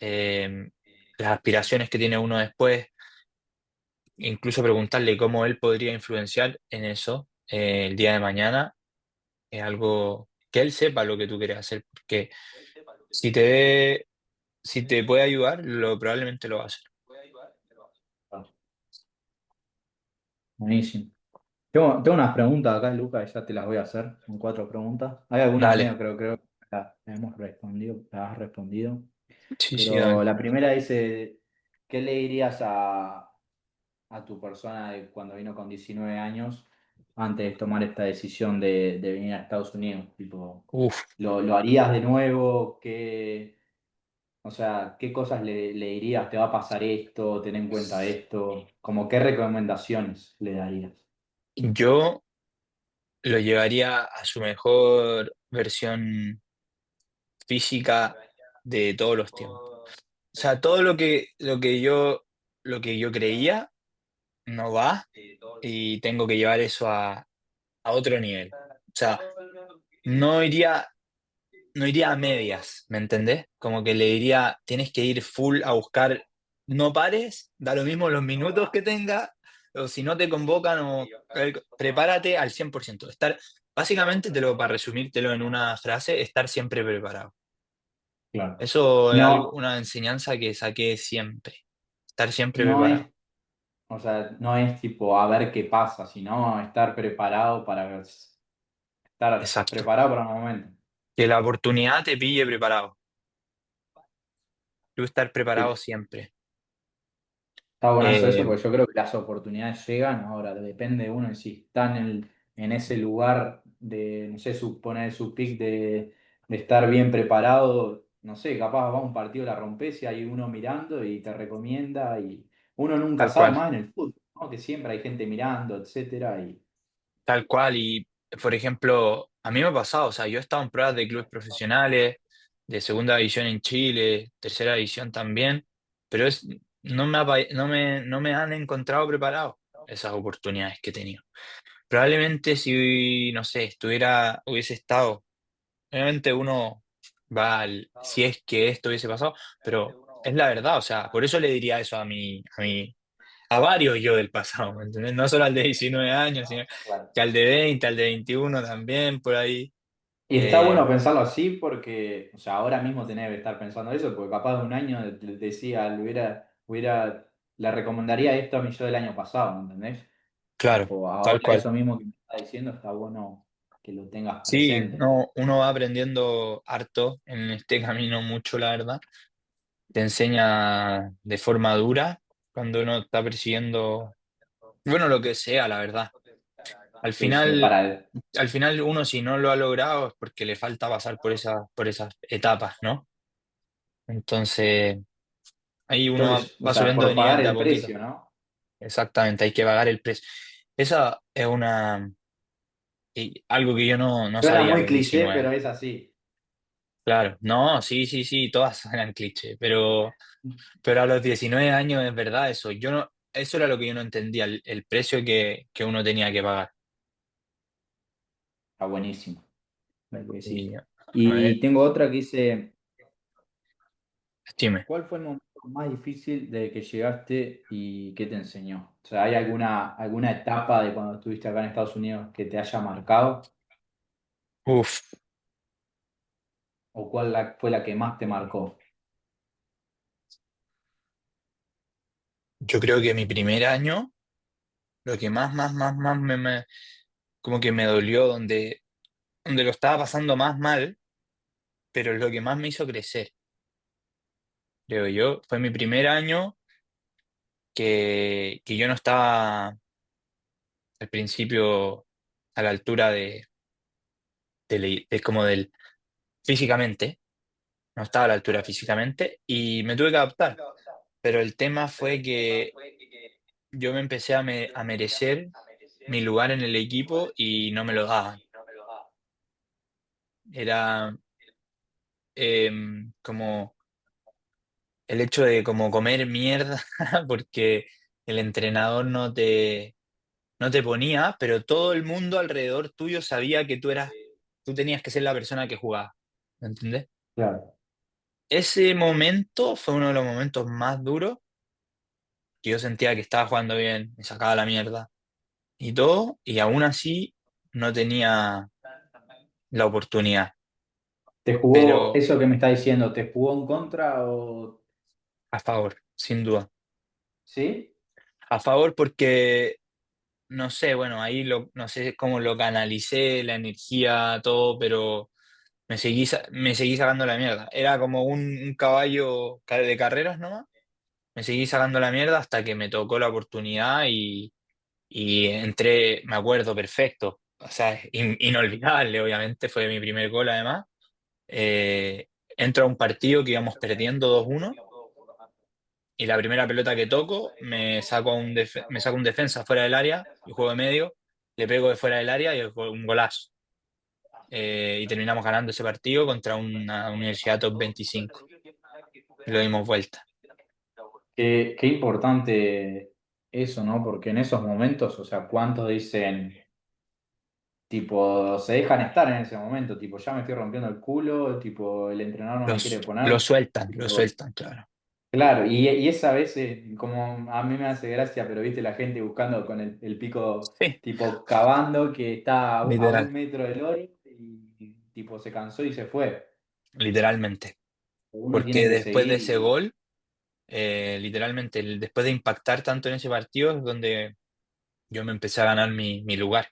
S1: eh, las aspiraciones que tiene uno después, incluso preguntarle cómo él podría influenciar en eso el día de mañana, es algo que él sepa lo que tú quieres hacer, porque si si te puede ayudar, probablemente lo va a hacer.
S2: Ah, buenísimo. Tengo unas preguntas acá, Luca, y ya te las voy a hacer. Son 4 preguntas. Hay algunas
S1: Dale,
S2: medio, creo que las hemos respondido, las has respondido.
S1: sí, sí,
S2: Pero
S1: dale.
S2: la primera dice, ¿qué le dirías a tu persona de cuando vino con 19 años antes de tomar esta decisión de venir a Estados Unidos? Tipo,
S1: Uf,
S2: ¿lo harías de nuevo? O sea, ¿qué cosas le dirías? ¿Te va a pasar esto? Ten en cuenta esto. Como, ¿qué recomendaciones le darías?
S1: yo lo llevaría a su mejor versión física de todos los tiempos. O sea, todo lo que yo creía no va y tengo que llevar eso a otro nivel. O sea, no iría, no iría a medias, ¿me entendés? Como que le diría, tienes que ir full a buscar, no pares, da lo mismo los minutos que tenga, o si no te convocan, prepárate al 100%. Básicamente, para resumírtelo en una frase, estar siempre preparado.
S2: Claro.
S1: Eso es
S2: No,
S1: una enseñanza que saqué siempre, estar siempre
S2: no es,
S1: preparado.
S2: o sea, no es tipo a ver qué pasa, sino estar preparado estar
S1: Exacto.
S2: preparado para un momento.
S1: Que la oportunidad te pille preparado. Tú estar
S2: Sí.
S1: preparado siempre.
S2: Está buenazo eso,
S1: Eh,
S2: porque yo creo que las oportunidades llegan. Ahora, depende de uno de si está en ese lugar de, no sé, poner su pick de estar bien preparado. no sé, capaz va a un partido, la rompes y hay uno mirando y te recomienda y uno nunca
S1: Tal
S2: sabe
S1: cual.
S2: más en el fútbol, ¿no? Que siempre hay gente mirando, etcétera, y
S1: Tal cual, y por ejemplo, a mí me ha pasado, o sea, yo he estado en pruebas de clubes profesionales, de segunda división en Chile, tercera división también, pero no me han encontrado preparado esas oportunidades que he tenido. Probablemente si, no sé, hubiese estado, obviamente uno si es que esto hubiese pasado, pero es la verdad, o sea, por eso le diría eso a varios yo del pasado, ¿me entendés? No solo al de 19 años, sino
S2: claro.
S1: que al de 20, al de 21 también, por ahí.
S2: Y está
S1: Eh,
S2: bueno pensarlo así porque, o sea, ahora mismo tenés que estar pensando eso, porque capaz de un año decía, le recomendaría esto a mí yo del año pasado, ¿me entendés?
S1: claro,
S2: Tipo,
S1: tal
S2: ahora
S1: cual.
S2: eso mismo que me está diciendo está bueno que lo tengas
S1: Sí,
S2: presente.
S1: no, uno va aprendiendo harto en este camino mucho, la verdad. Te enseña de forma dura cuando uno está persiguiendo, bueno, lo que sea, la verdad. Al
S2: Sí, sí,
S1: final, al final uno si no lo ha logrado es porque le falta pasar por esas etapas, ¿no? Entonces, ahí
S2: yo
S1: uno
S2: o
S1: va
S2: sea,
S1: subiendo de
S2: por pagar
S1: nivel de a
S2: el
S1: poquito.
S2: precio, ¿no?
S1: Exactamente, hay que pagar el precio. Esa es algo que yo no
S2: Suena
S1: sabía a
S2: muy
S1: los
S2: cliché,
S1: 19.
S2: pero es así.
S1: Claro, no, sí, sí, sí, todas eran cliché, pero a los 19 años es verdad eso. Yo no, eso era lo que yo no entendía, el precio que uno tenía que pagar.
S2: Está buenísimo, lo que
S1: Y
S2: decís.
S1: a ver,
S2: Y tengo otra que dice,
S1: dime.
S2: ¿cuál fue el momento más difícil de que llegaste y qué te enseñó? O sea, ¿hay alguna etapa de cuando estuviste acá en Estados Unidos que te haya marcado?
S1: Uf,
S2: ¿O cuál fue la que más te marcó?
S1: yo creo que mi primer año, lo que más como que me dolió, donde lo estaba pasando más mal, pero es lo que más me hizo crecer, creo yo, fue mi primer año que yo no estaba al principio a la altura de como del físicamente, no estaba a la altura físicamente y me tuve que adaptar. Pero el tema fue que yo me empecé a merecer mi lugar en el equipo y no me lo daban. Era como el hecho de como comer mierda porque el entrenador no te ponía, pero todo el mundo alrededor tuyo sabía que tú tenías que ser la persona que jugaba. ¿Me entendés?
S2: Claro.
S1: Ese momento fue uno de los momentos más duros que yo sentía que estaba jugando bien, me sacaba la mierda y todo, y aún así no tenía la oportunidad.
S2: ¿Te jugó
S1: Pero
S2: eso que me está diciendo? ¿Te jugó en contra o
S1: a favor, sin duda.
S2: sí?
S1: A favor porque, no sé, bueno, no sé cómo lo canalicé, la energía, todo, pero me seguí sacando la mierda. Era como un caballo de carreras nomás. Me seguí sacando la mierda hasta que me tocó la oportunidad y entré, me acuerdo, perfecto. O sea, es inolvidable, obviamente, fue mi primer gol además. Eh, Entro a un partido que íbamos perdiendo 2-1 y la primera pelota que toco me saco un defensa fuera del área, y juego de medio, le pego de fuera del área y es un golazo. Y terminamos ganando ese partido contra una universidad top 25 y lo dimos vuelta.
S2: Qué importante eso, ¿no? Porque en esos momentos, o sea, ¿cuántos dicen, tipo, se dejan estar en ese momento? Tipo, ya me estoy rompiendo el culo, tipo, el entrenador no me quiere poner.
S1: Lo
S2: Tipo,
S1: sueltan, claro.
S2: claro, y esa vez, como a mí me hace gracia, pero viste la gente buscando con el pico,
S1: Sí,
S2: tipo, cavando que está a un
S1: literal,
S2: metro del oro y, tipo, se cansó y se fue.
S1: literalmente.
S2: Uno tiene
S1: Porque
S2: que
S1: después de
S2: seguir
S1: ese gol, literalmente, después de impactar tanto en ese partido, es donde yo me empecé a ganar mi lugar.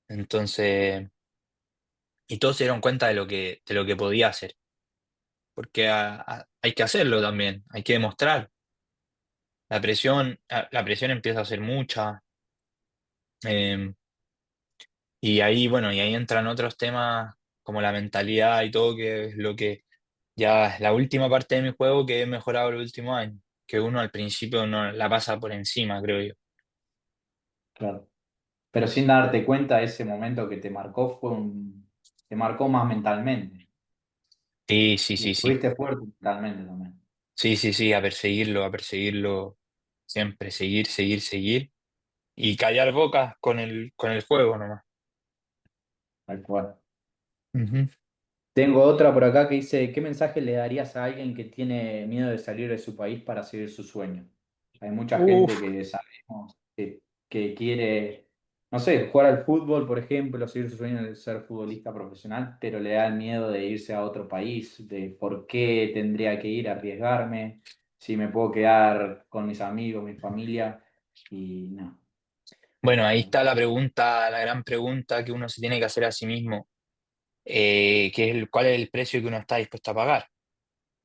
S1: Entonces, y todos se dieron cuenta de lo que podía hacer, porque hay que hacerlo también, hay que demostrar. La presión empieza a ser mucha, eh, y ahí, bueno, y ahí entran otros temas como la mentalidad y todo, que es Ya es la última parte de mi juego que he mejorado los últimos años, que uno al principio no la pasa por encima, creo yo.
S2: Claro. Pero sin darte cuenta, ese momento que te marcó te marcó más mentalmente.
S1: Sí, sí,
S2: Y
S1: sí, sí.
S2: estuviste fuerte mentalmente también.
S1: Sí, sí, sí, a perseguirlo siempre, seguir, seguir, seguir y callar bocas con el juego nomás.
S2: Tal cual.
S1: Ujú.
S2: Tengo otra por acá que dice, ¿qué mensaje le darías a alguien que tiene miedo de salir de su país para seguir su sueño? Hay mucha gente
S1: Uf,
S2: que sabemos que quiere, no sé, jugar al fútbol, por ejemplo, seguir su sueño de ser futbolista profesional, pero le da el miedo de irse a otro país, de por qué tendría que ir a arriesgarme, si me puedo quedar con mis amigos, mi familia, y no.
S1: bueno, ahí está la pregunta, la gran pregunta que uno se tiene que hacer a sí mismo, que es cuál es el precio que uno está dispuesto a pagar.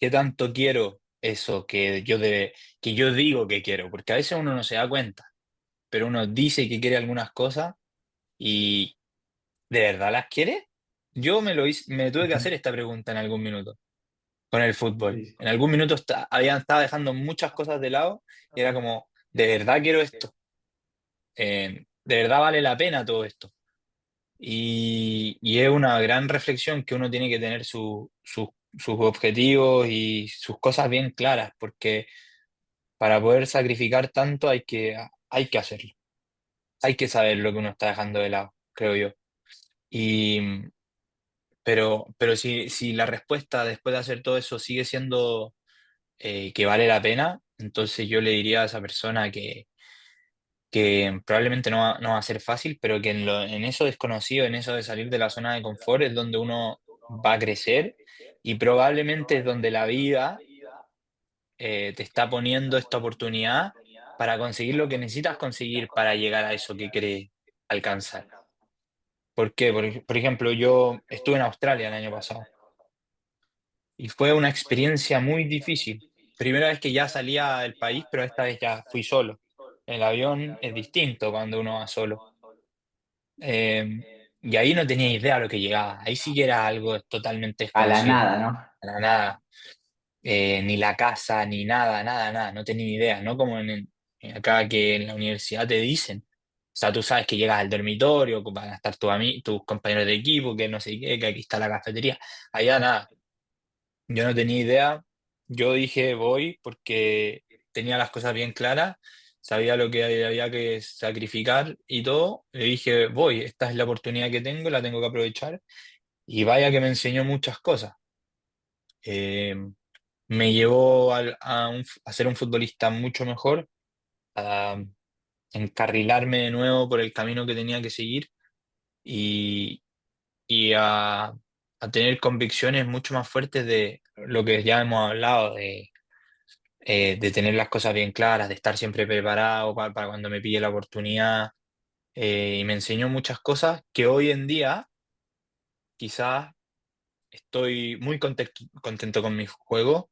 S1: ¿Qué tanto quiero eso que yo digo que quiero? Porque a veces uno no se da cuenta, pero uno dice que quiere algunas cosas y ¿de verdad las quiere? Yo me tuve que hacer esta pregunta en algún minuto con el fútbol.
S2: Sí.
S1: En algún minuto estaba dejando muchas cosas de lado y era como, ¿de verdad quiero esto? ¿De verdad vale la pena todo esto? Y es una gran reflexión que uno tiene que tener sus objetivos y sus cosas bien claras, porque para poder sacrificar tanto hay que hacerlo. Hay que saber lo que uno está dejando de lado, creo yo. Y, pero si la respuesta después de hacer todo eso sigue siendo que vale la pena, entonces yo le diría a esa persona que probablemente no va a ser fácil, pero que en eso desconocido, en eso de salir de la zona de confort, es donde uno va a crecer y probablemente es donde la vida te está poniendo esta oportunidad para conseguir lo que necesitas conseguir para llegar a eso que quieres alcanzar. ¿Por qué? Por ejemplo, yo estuve en Australia el año pasado y fue una experiencia muy difícil. Primera vez que ya salía del país, pero esta vez ya fui solo. El avión es distinto cuando uno va solo. Eh, y ahí no tenía idea a lo que llegaba. Ahí sí que era algo totalmente
S2: A la
S1: desconocido.
S2: nada, ¿no?
S1: Para nada. Ni la casa, ni nada, nada, nada. No tenía idea. No como en acá que en la universidad te dicen. O sea, tú sabes que llegas al dormitorio, que van a estar tus compañeros de equipo, que no sé qué, que aquí está la cafetería. Allá nada. Yo no tenía idea. Yo dije voy porque tenía las cosas bien claras, sabía lo que había que sacrificar y todo. Le dije voy, esta es la oportunidad que tengo, la tengo que aprovechar. Y vaya que me enseñó muchas cosas. Eh, Me llevó a ser un futbolista mucho mejor, a encarrilarme de nuevo por el camino que tenía que seguir y, y a tener convicciones mucho más fuertes de lo que ya hemos hablado, de tener las cosas bien claras, de estar siempre preparado para cuando me pille la oportunidad. Y me enseñó muchas cosas que hoy en día quizás estoy muy contento con mi juego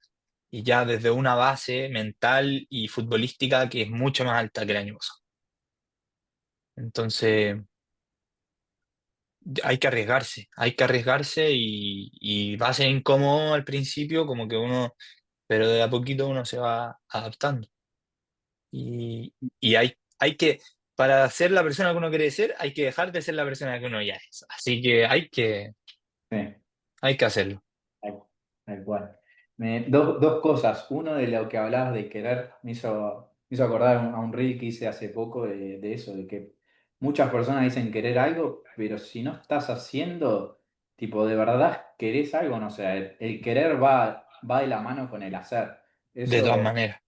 S1: y ya desde una base mental y futbolística que es mucho más alta que el año pasado. Entonces, hay que arriesgarse y va a ser incómodo al principio, como que uno, pero de a poquito uno se va adaptando. Y hay que, para ser la persona que uno quiere ser, hay que dejar de ser la persona que uno ya es. Así que
S2: Sí.
S1: hay que hacerlo.
S2: Tal, tal cual. Dos cosas. Uno de lo que hablabas de querer me hizo acordar a un reel que hice hace poco de eso, de que muchas personas dicen querer algo, pero si no estás haciendo, tipo, de verdad querés algo, no sé, el querer va de la mano con el hacer.
S1: De todas
S2: Eso
S1: maneras.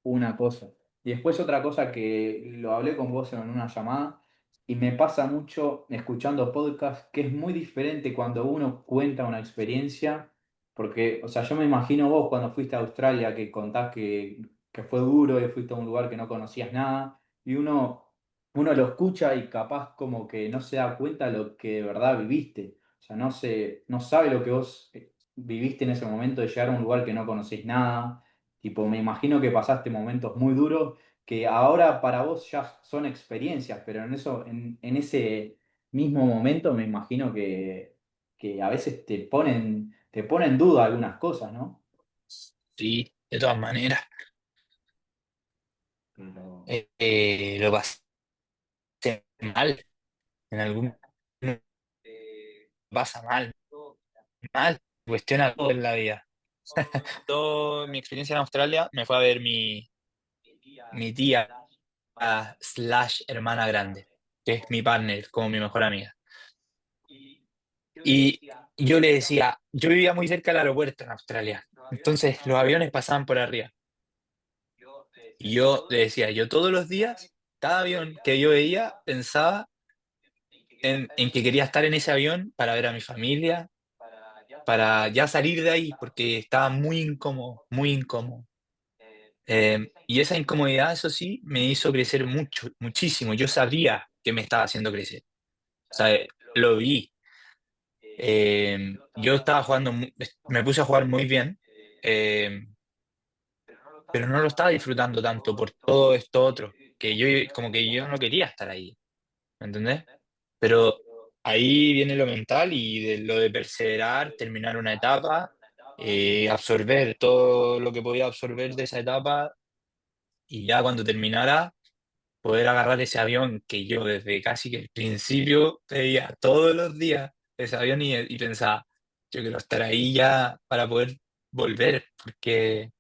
S2: una cosa. Y después otra cosa que lo hablé con vos en una llamada y me pasa mucho escuchando podcasts que es muy diferente cuando uno cuenta una experiencia, porque, o sea, yo me imagino vos cuando fuiste a Australia que contás que fue duro y fuiste a un lugar que no conocías nada y uno lo escucha y capaz como que no se da cuenta lo que de verdad viviste. O sea, no sabe lo que vos viviste en ese momento de llegar a un lugar que no conocés nada. Tipo, me imagino que pasaste momentos muy duros que ahora para vos ya son experiencias, pero en ese mismo momento me imagino que a veces te ponen te pone en duda algunas cosas, ¿no?
S1: Sí, de todas maneras.
S2: Pero,
S1: Lo pasé mal, en algún momento pasa mal, mal, cuestiona todo en la vida. Todo mi experiencia en Australia me fue a ver mi tía slash hermana grande, que es mi partner, como mi mejor amiga. Y yo le decía, yo vivía muy cerca del aeropuerto en Australia, entonces los aviones pasaban por arriba. Y yo le decía, yo todos los días, cada avión que yo veía, pensaba en que quería estar en ese avión para ver a mi familia, para ya salir de ahí, porque estaba muy incómodo, muy incómodo. Y esa incomodidad, eso sí, me hizo crecer mucho, muchísimo. Yo sabía que me estaba haciendo crecer. O sea, lo vi. Yo estaba jugando, me puse a jugar muy bien, eh, pero no lo estaba disfrutando tanto por todo esto otro, que yo como que yo no quería estar ahí, ¿me entendés? Pero ahí viene lo mental y de lo de perseverar, terminar una etapa, absorber todo lo que podía absorber de esa etapa y ya cuando terminara poder agarrar ese avión que yo desde casi que el principio veía todos los días ese avión y pensaba, yo quiero estar ahí ya para poder volver, porque,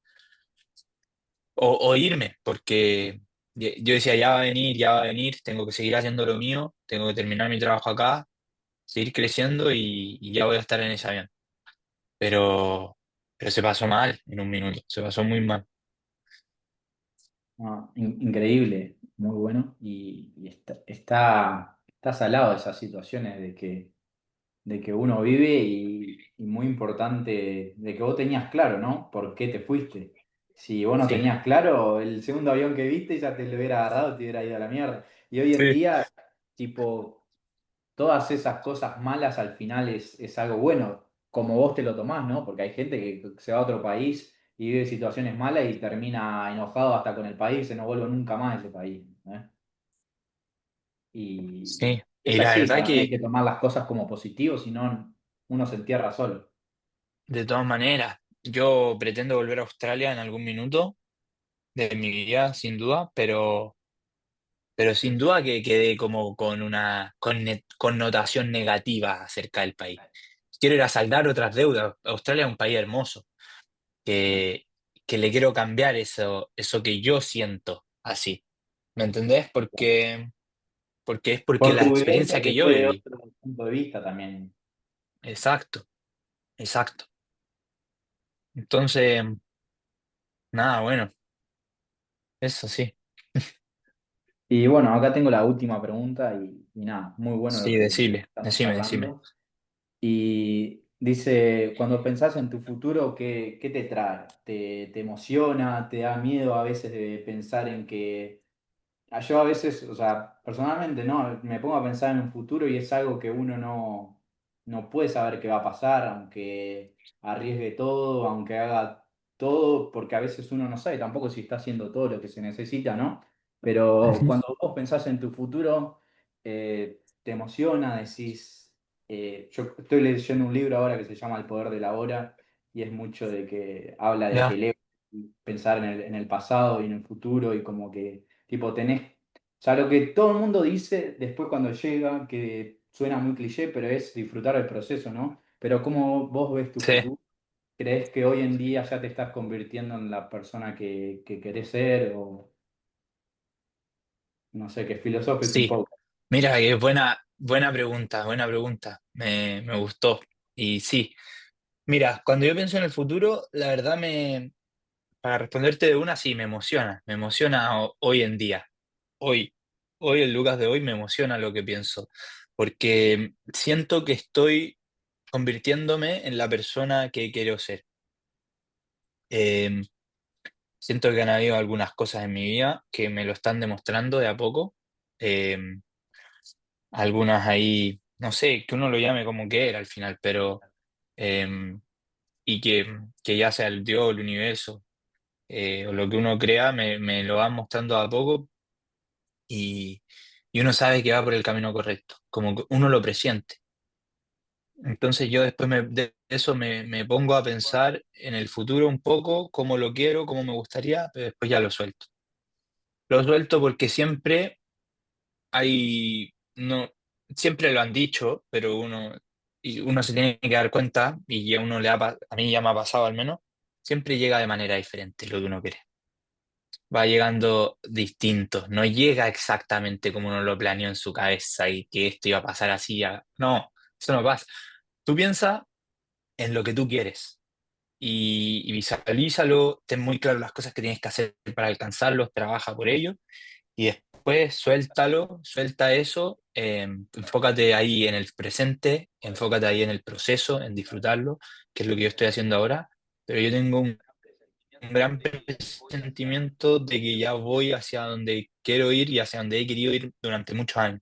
S1: o irme, porque yo decía, ya va a venir, tengo que seguir haciendo lo mío, tengo que terminar mi trabajo acá, seguir creciendo y ya voy a estar en ese avión. Pero, pero se pasó mal en un minuto, se pasó muy mal.
S2: no, increíble, muy bueno. Y está salado esas situaciones de que uno vive y muy importante de que vos tenías claro, ¿no? ¿Por qué te fuiste? Si vos no
S1: Sí,
S2: tenías claro, el segundo avión que viste ya te lo hubiera agarrado, te hubiera ido a la mierda. Y hoy en
S1: sí,
S2: día, tipo, todas esas cosas malas al final es algo bueno, como vos te lo tomás, ¿no? Porque hay gente que se va a otro país y vive situaciones malas y termina enojado hasta con el país, se no vuelve nunca más a ese país, ¿eh?
S1: sí.
S2: Y es
S1: Y la
S2: así,
S1: verdad
S2: también hay
S1: que
S2: que tomar las cosas como positivo, si no uno se entierra solo.
S1: de todas maneras, yo pretendo volver a Australia en algún minuto de mi vida, sin duda, pero sin duda que quedé como con una connotación negativa acerca del país. Quiero ir a saldar otras deudas. Australia es un país hermoso, que, que le quiero cambiar eso que yo siento así. ¿Me entendés? Porque es porque
S2: Por
S1: la
S2: tu
S1: experiencia
S2: vivencia
S1: que
S2: que
S1: yo
S2: fue de
S1: viví.
S2: otro punto de vista también.
S1: Exacto, exacto. Entonces, nada, bueno, eso sí.
S2: Y bueno, acá tengo la última pregunta y nada, muy bueno
S1: Sí,
S2: lo que
S1: decile,
S2: estamos
S1: decime, decime.
S2: charlando. Y dice, cuando pensás en tu futuro, qué te trae? Te emociona? ¿Te da miedo a veces de pensar en que yo a veces, o sea, personalmente no, me pongo a pensar en un futuro y es algo que uno no puede saber qué va a pasar, aunque arriesgue todo, aunque haga todo, porque a veces uno no sabe tampoco si está haciendo todo lo que se necesita, ¿no? Pero
S1: Ujú.
S2: cuando vos pensás en tu futuro, te emociona, decís, yo estoy leyendo un libro ahora que se llama El poder de la hora y es mucho de que habla de que
S1: Ya,
S2: el ego, pensar en el pasado y en el futuro y como que tipo, tenés, o sea, lo que todo el mundo dice después cuando llega, que suena muy cliché, pero es disfrutar del proceso, ¿no? Pero ¿cómo vos ves tu
S1: sí,
S2: futuro? ¿Crees que hoy en día ya te estás convirtiendo en la persona que querés ser? O no sé, que filosofes un
S1: sí.
S2: poco.
S1: Mira, que buena pregunta, buena pregunta. Me gustó. Y sí, mira, cuando yo pienso en el futuro, la verdad para responderte de una, sí, me emociona hoy en día. Hoy, hoy el Lucas de hoy me emociona lo que pienso, porque siento que estoy convirtiéndome en la persona que quiero ser. Eh, Siento que han habido algunas cosas en mi vida que me lo están demostrando de a poco. Eh, Algunas ahí, no sé, que uno lo llame como que era al final, pero eh, y que ya sea el Dios, el universo, o lo que uno crea, me lo van mostrando de a poco y, y uno sabe que va por el camino correcto, como que uno lo presiente. Entonces yo después de eso me pongo a pensar en el futuro un poco, cómo lo quiero, cómo me gustaría, pero después ya lo suelto. Lo suelto porque siempre hay, no, siempre lo han dicho, pero uno se tiene que dar cuenta, y a uno a mí ya me ha pasado al menos, siempre llega de manera diferente lo que uno quiere. Va llegando distinto, no llega exactamente como uno lo planeó en su cabeza y que esto iba a pasar así. No, eso no pasa. Tú piensas en lo que tú quieres y visualízalo, ten muy claro las cosas que tienes que hacer para alcanzarlos, trabaja por ello y después suéltalo, suelta eso, enfócate ahí en el presente, enfócate ahí en el proceso, en disfrutarlo, que es lo que yo estoy haciendo ahora, pero yo tengo un gran presentimiento de que ya voy hacia donde quiero ir y hacia donde he querido ir durante muchos años.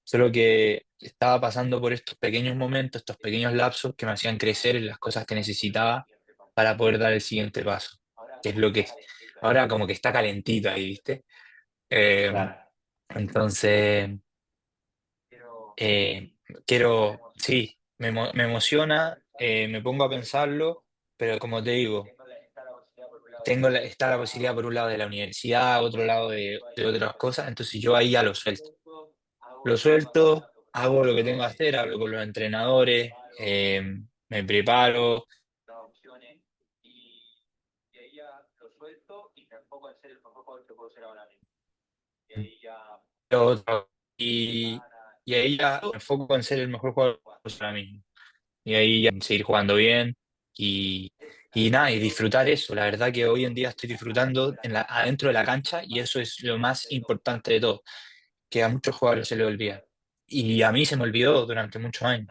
S1: Solo que estaba pasando por estos pequeños momentos, estos pequeños lapsos que me hacían crecer en las cosas que necesitaba para poder dar el siguiente paso, que es lo que ahora como que está calentito ahí, ¿viste? Eh,
S2: Claro.
S1: entonces, quiero, sí, me emociona, me pongo a pensarlo, pero como te digo, está la posibilidad por un lado de la universidad, otro lado de otras cosas, entonces yo ahí ya lo suelto. Lo suelto, hago lo que tengo que hacer, hablo con los entrenadores, me preparo, lo otro, y ahí ya me enfoco en ser el mejor jugador ahora mismo. Y ahí ya seguir jugando bien y, y nada, y disfrutar eso. La verdad que hoy en día estoy disfrutando adentro de la cancha y eso es lo más importante de todo, que a muchos jugadores se les olvida. Y a mí se me olvidó durante muchos años.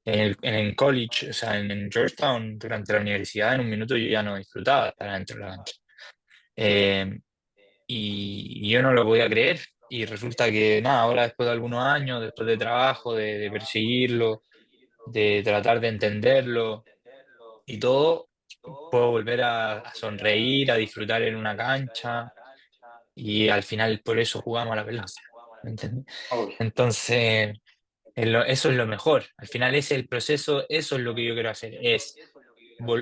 S1: En el college, o sea, en Georgetown, durante la universidad, en un minuto yo ya no disfrutaba estar dentro de la cancha. Eh, y yo no lo podía creer. Y resulta que, nada, ahora después de algunos años, después de trabajo, de perseguirlo, de tratar de entenderlo y todo, puedo volver a sonreír, a disfrutar en una cancha y al final por eso jugamos a la pelota. ¿Me entiendes?
S2: Obvio.
S1: Entonces, eso es lo mejor. Al final ese es el proceso, eso es lo que yo quiero hacer, es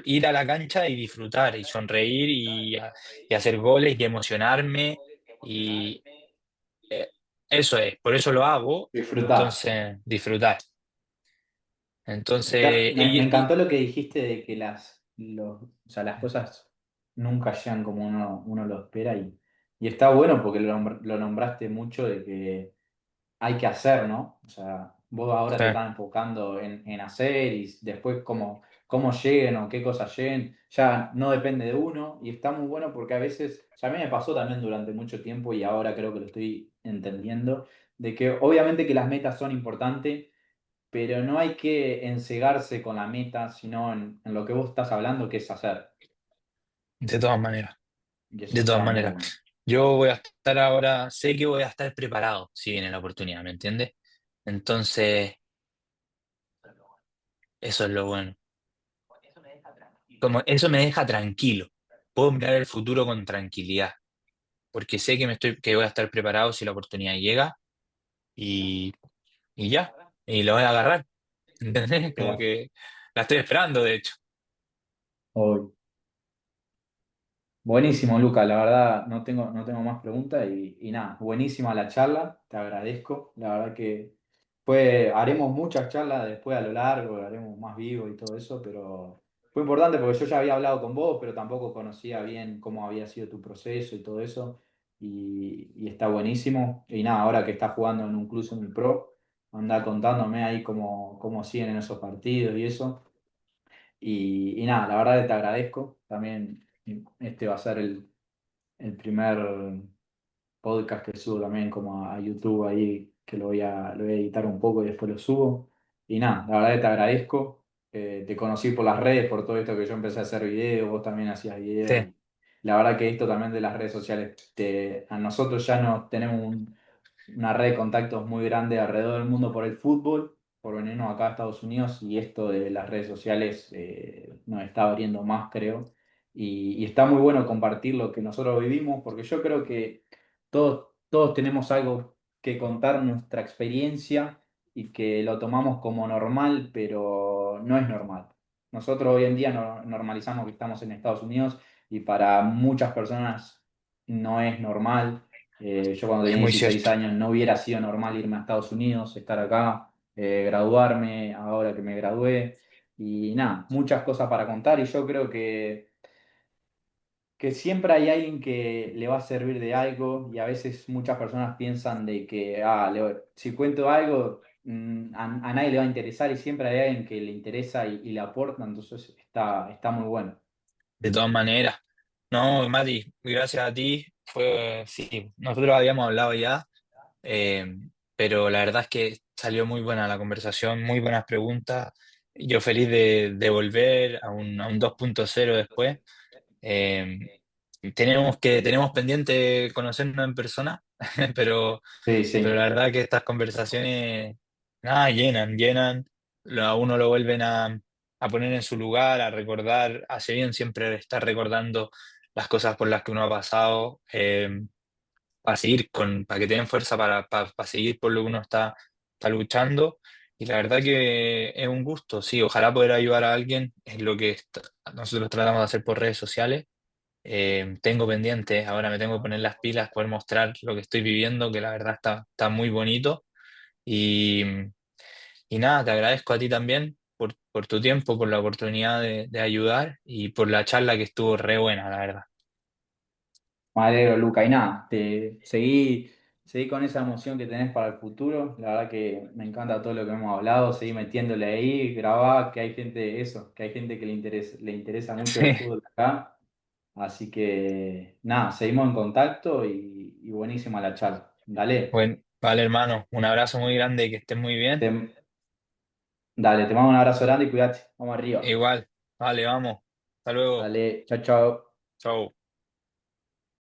S1: ir a la cancha y disfrutar y sonreír y hacer goles y emocionarme y eh, eso es, por eso lo hago,
S2: Disfrutá.
S1: entonces disfrutar. Entonces,
S2: Me encantó lo que dijiste de que o sea, las cosas nunca llegan como uno lo espera y está bueno porque lo nombraste mucho de que hay que hacer, ¿no? O sea, vos ahora
S1: sí,
S2: te estás enfocando en hacer y después cómo lleguen o qué cosas lleguen, ya no depende de uno y está muy bueno porque a veces, o sea, a mí me pasó también durante mucho tiempo y ahora creo que lo estoy entendiendo, de que obviamente que las metas son importantes, pero no hay que encegarse con la meta, sino en lo que vos estás hablando, que es hacer.
S1: de todas maneras.
S2: Y eso
S1: De todas
S2: está muy
S1: maneras,
S2: bueno.
S1: yo voy a estar ahora, sé que voy a estar preparado si viene la oportunidad, ¿me entiendes? Entonces, eso es lo bueno. Como eso me deja tranquilo. Puedo mirar el futuro con tranquilidad, porque sé que voy a estar preparado si la oportunidad llega y, y ya, y lo voy a agarrar, ¿entendés? Como
S2: Claro.
S1: que la estoy esperando, de hecho.
S2: Obvio. Buenísimo, Luca. La verdad, no tengo más preguntas y nada, buenísima la charla. Te agradezco. La verdad que haremos muchas charlas después a lo largo, haremos más vivo y todo eso, pero fue importante porque yo ya había hablado con vos, pero tampoco conocía bien cómo había sido tu proceso y todo eso. Y está buenísimo. Y nada, ahora que estás jugando en un club semi-pro, anda contándome ahí cómo siguen en esos partidos y eso. Y nada, la verdad que te agradezco. También este va a ser el primer podcast que subo también como a YouTube ahí, que lo voy a editar un poco y después lo subo. Y nada, la verdad que te agradezco. Te conocí por las redes, por todo esto que yo empecé a hacer videos, vos también hacías videos.
S1: Sí,
S2: Y la verdad que esto también de las redes sociales, a nosotros ya nos tenemos una red de contactos muy grande alrededor del mundo por el fútbol, por venirnos acá a Estados Unidos y esto de las redes sociales nos está abriendo más, creo. Y está muy bueno compartir lo que nosotros vivimos, porque yo creo que todos tenemos algo que contar, nuestra experiencia, y que lo tomamos como normal, pero no es normal. Nosotros hoy en día normalizamos que estamos en Estados Unidos y para muchas personas no es normal. Yo cuando
S1: Es
S2: tenía
S1: muy
S2: 16
S1: cierto.
S2: años no hubiera sido normal irme a Estados Unidos, estar acá, graduarme, ahora que me gradué. Y nada, muchas cosas para contar y yo creo que siempre hay alguien que le va a servir de algo y a veces muchas personas piensan de que si cuento algo a nadie le va a interesar y siempre hay alguien que le interesa y le aporta, entonces está muy bueno.
S1: De todas maneras. No, Mati, gracias a ti. Sí, nosotros habíamos hablado ya, eh, pero la verdad es que salió muy buena la conversación, muy buenas preguntas. Yo feliz de volver a un 2.0 después. Eh, tenemos pendiente conocernos en persona, pero,
S2: Sí,
S1: pero la
S2: sí.
S1: verdad que estas conversaciones, nada, llenan, a uno lo vuelven a poner en su lugar, a recordar, hace bien siempre estar recordando las cosas por las que uno ha pasado, para seguir para que tengan fuerza para seguir por lo que uno está luchando. Y la verdad que es un gusto, sí, ojalá poder ayudar a alguien, es lo que nosotros tratamos de hacer por redes sociales. Tengo pendiente, ahora me tengo que poner las pilas, poder mostrar lo que estoy viviendo, que la verdad está muy bonito. Y, y nada, te agradezco a ti también por tu tiempo, por la oportunidad de ayudar y por la charla que estuvo re buena, la verdad.
S2: Me alegro, Luca. Y nada, seguí con esa emoción que tenés para el futuro. La verdad que me encanta todo lo que hemos hablado. Seguí metiéndole ahí, grabá, que hay gente, eso, que hay gente que le interesa mucho el fútbol acá. Así que nada, seguimos en contacto y buenísima la charla. Dale,
S1: Bueno, vale, hermano, un abrazo muy grande y que estés muy bien.
S2: te, dale, te mando un abrazo grande y cuídate. Vamos arriba.
S1: Igual, vale, vamos. Hasta luego.
S2: Dale, chao, chao.
S1: Chau.